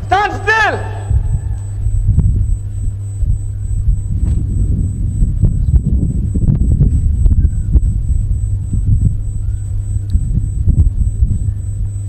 Stand still!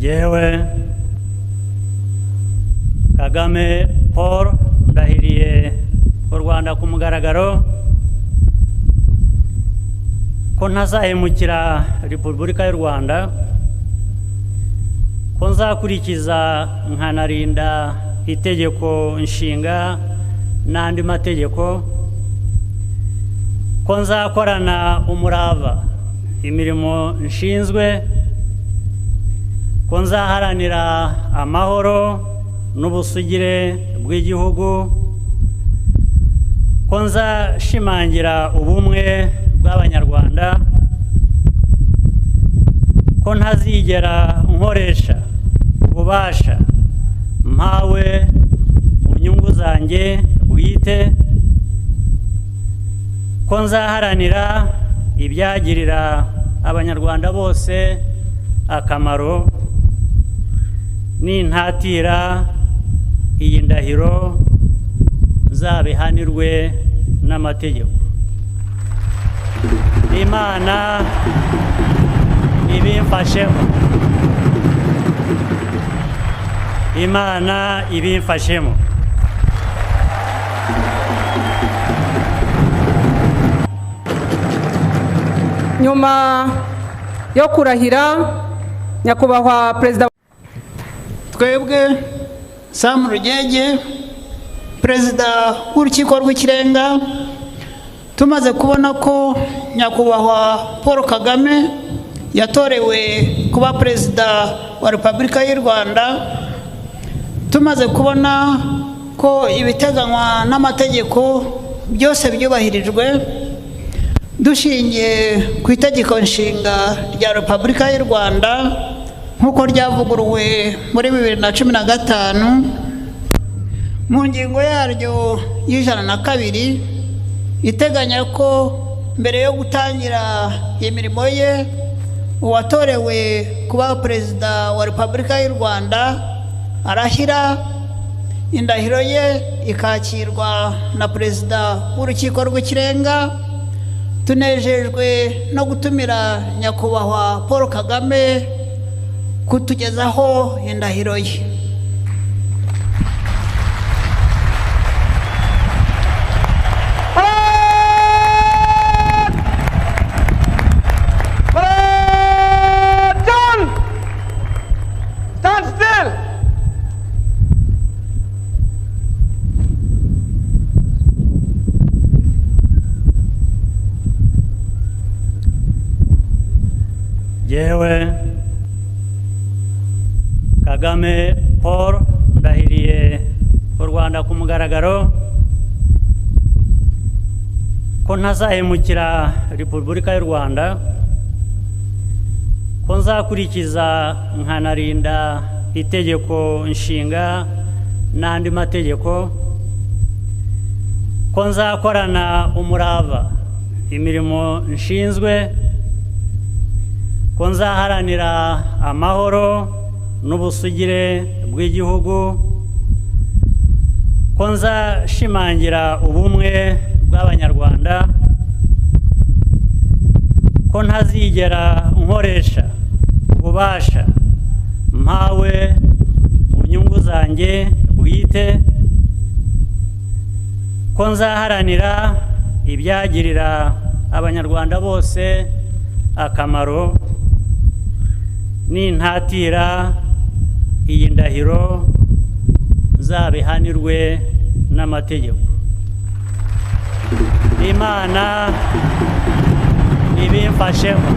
Yewe Kagame Paul ndahiriye u Rwanda ku mugaragaro ko ntazahemukira Repubulika y'u Rwanda, ko nzakurikiza nkanarinda itegeko nshinga n'andi mategeko, ko nzakorana umurava imirimo nshinzwe, ko nzaharanira amahoro n'ubusugire bw'igihugu, ko nzashimangira ubumwe bw'Abanyarwanda, ko ntazigera nkoresha ububasha mpawe mu nyungu zanjye bwite, ko nzaharanira ibyagirira Abanyarwanda bose akamaro, nintatira iyi ndahiro zabihanirwe n'amategeko. Imana ibimfashemo, Imana ibimfashemo. Nyuma yo kurahira nyakubahwa Perezida twebwe Sam Rugege, Perezida w'Urukiko rw'Ikirenga, tumaze kubona ko nyakubahwa Paul Kagame yatorewe kuba Perezida wa Repubulika y'u Rwanda, tumaze kubona ko ibiteganywa n'amategeko byose byubahirijwe, dushingiye ku itegeko nshinga rya Repubulika y'u Rwanda nk'uko ryavuguruwe muri 2015 mu ngingo yaryo y'102 iteganya ko mbere yo gutangira imirimo ye uwatorewe kuba Perezida wa Repubulika y'u Rwanda arahira, indahiro ye ikakirwa na Perezida w'Urukiko rw'Ikirenga. Tunejejwe no gutumira nyakubahwa Paul Kagame kutugezaho indahiro ye. Stand still! Yewe Kagame Paul ndahiriye u Rwanda ku mugaragaro ko ntazahemukira Repubulika y'u Rwanda, ko nzakurikiza nkanarinda itegeko nshinga n'andi mategeko, ko nzakorana umurava imirimo nshinzwe, ko nzaharanira amahoro n'ubusugire bw'igihugu, ko nzashimangira ubumwe bw'Abanyarwanda, ko ntazigera nkoresha ububasha mpawe mu nyungu zanjye bwite, ko nzaharanira ibyagirira Abanyarwanda bose akamaro, nintatira iyi ndahiro zabihanirwe n'amategeko. Imana ibimfashemo,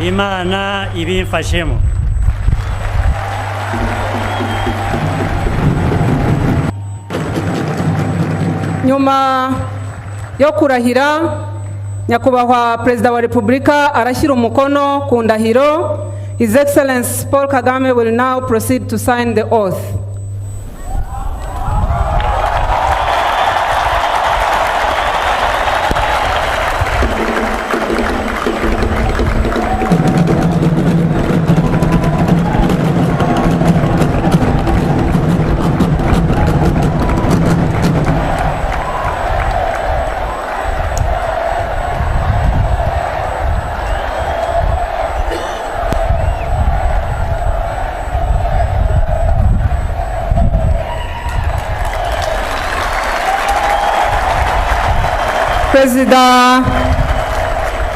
Imana ibimfashemo. nyuma yo kurahira nyakubahwa Perezida wa Repubulika arashyira umukono ku ndahiro His Excellency Paul Kagame will now proceed to sign the oath. Perezida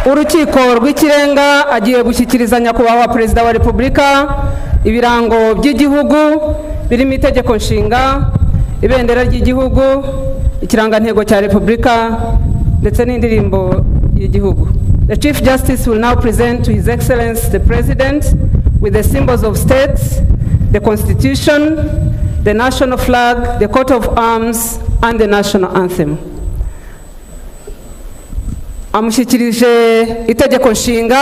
w'urukiko rw'ikirenga agiye gushyikiriza nyakubahwa Perezida wa Repubulika ibirango by'igihugu birimo itegeko nshinga, ibendera ry'igihugu, ikirangantego cya Repubulika ndetse n'indirimbo y'igihugu. The Chief Justice will now present to His Excellency the President with the symbols of states, the Constitution, the national flag, the coat of arms, and the national anthem. Amushyikirije itegeko nshinga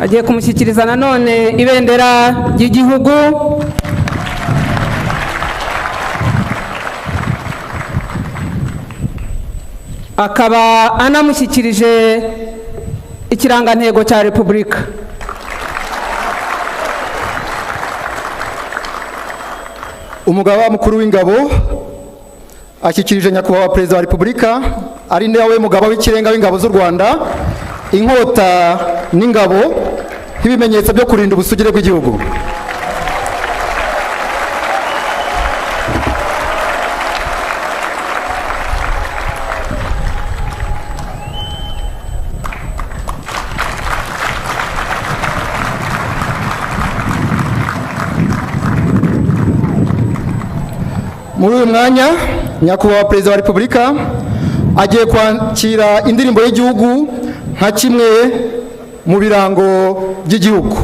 agiye kumushyikiriza nanone ibendera ry'igihugu akaba anamushyikirije ikirangantego cya Repubulika. Umugaba mukuru w'ingabo ashyikirije nyakubahwa Perezida wa Repubulika ari nawe mugaba w'ikirenga w'ingabo z'u Rwanda inkota n'ingabo nk'ibimenyetso byo kurinda ubusugire bw'igihugu. Muri uyu mwanya nyakubahwa Perezida wa Repubulika agiye kwakira indirimbo y'igihugu nka kimwe mu birango by'igihugu.